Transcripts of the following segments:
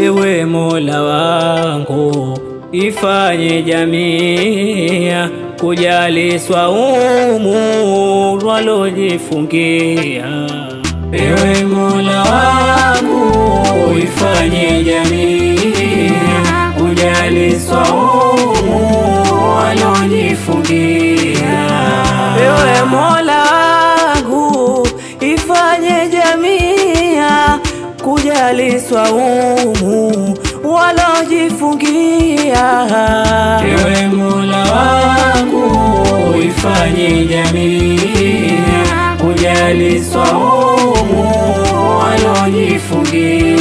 Ewe Mola wangu, ifanye jamii kujali swaumu walojifungia. Ewe Mola wangu, ifanye jamii kujali swaumu walojifungia. Ewe Mola wangu, ifanye jamii kujali swaumu walojifungia. Ewe Mola wangu, ifanye jamii kujali swaumu walojifungia.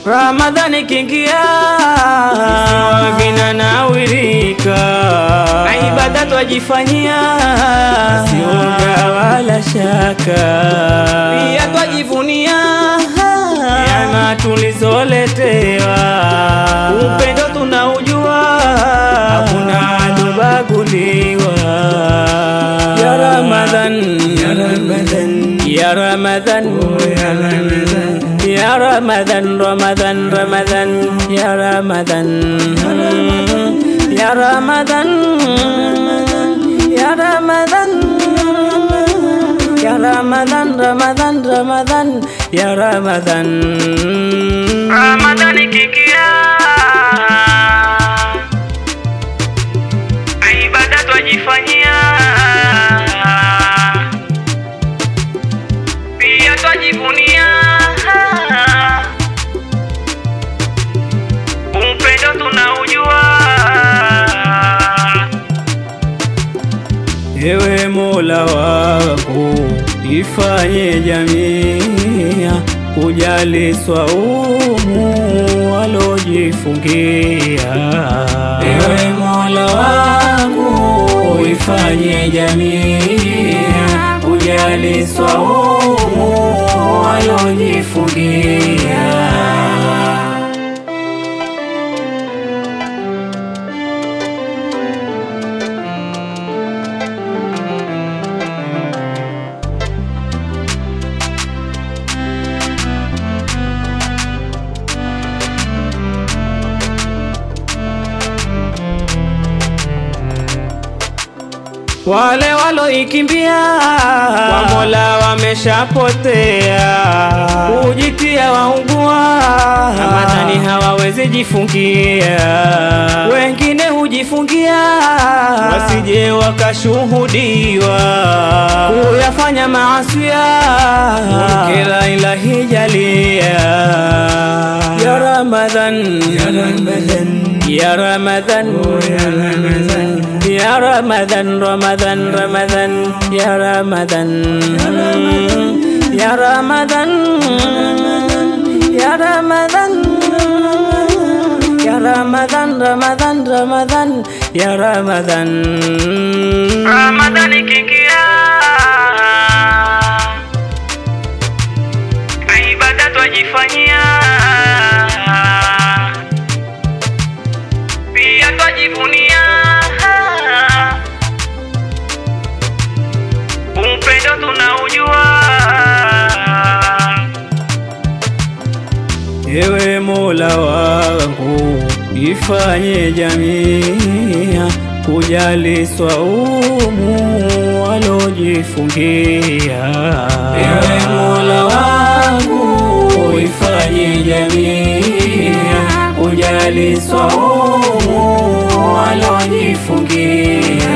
Ramadhani kingia, vinanawirika, na ibada twajifanyia, sioga wala shaka. Pia twajivunia yana tulizoletewa, upendo tunaujua, hakuna kubaguliwa. Ya Ramadhan, ya Ramadhan, ya Ramadhan, ya Ramadhan, ya Ramadhan, Ramadhan, Ramadhan, ya Ramadhan, ya Ramadhan, ya Ramadhan, ya Ramadhan, Ramadhan, Ramadhan, ya Ramadhan. Ramadhan ikiingia, ibada twajifanyia, pia twajivunia, upendo tunaujua. Ewe Mola wangu, ifanye jamii kujali swaumu walojifungia. Ewe Mola wangu, ifanye jamii kujali swaumu walojifungia. Wale waloikimbia kwa Mola wameshapotea, ujitia waungua, Ramadhani hawawezi jifungia. Wengine hujifungia wasije wakashuhudiwa kuyafanya maasiya, kila Ilahi jalia. Ya Ramadhan, ya Ramadhan, ya Ramadhan, ya Ramadhan, Ramadhan, Ramadhan, ya Ramadhan, ya Ramadhan, ya Ramadhan, ya Ramadhan, Ramadhan, Ramadhan, ya Ramadhan. Ramadhan ikiingia, ibada twajifanyia, pia twajivunia, upendo tunaujua. Ewe Mola wangu, ifanye jamii kujali swaumu walojifungia. Ewe Mola wangu, ifanye jamii kujali swaumu walojifungia.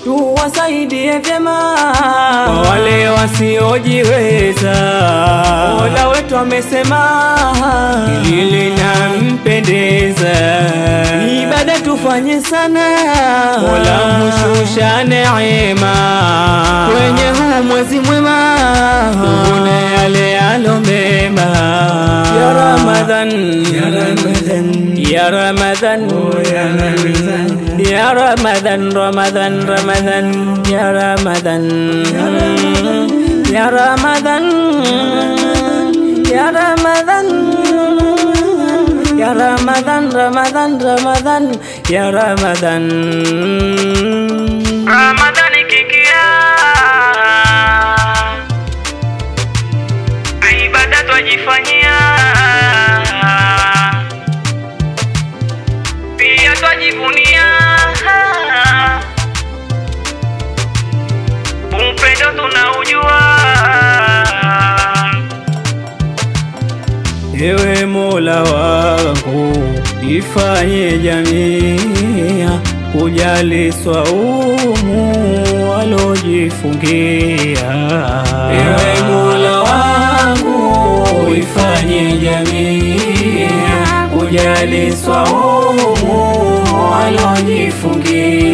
tuwasaidie vyema kwa wale wasiojiweza. Mola wetu amesema hili linampendeza, ibada tufanye sana, Mola mshusha neema kwenye huu mwezi mwema, tuone yale alomema. Ya Ramadhan, ya Ramadhan, ya Ramadhan, ya Ramadhan, Ramadhan, Ramadhan, ya Ramadhan, ya Ramadhan, ya Ramadhan, ya Ramadhan, Ramadhan, Ramadhan, ya Ramadhan. Ramadhan ikiingia, ibada twajifanyia, pia twajivunia, upendo tunaujua. Ewe Mola wangu, ifanye jamii kujali swaumu walojifungia. Ewe Mola wangu, ifanye jamii kujali swaumu walojifungia.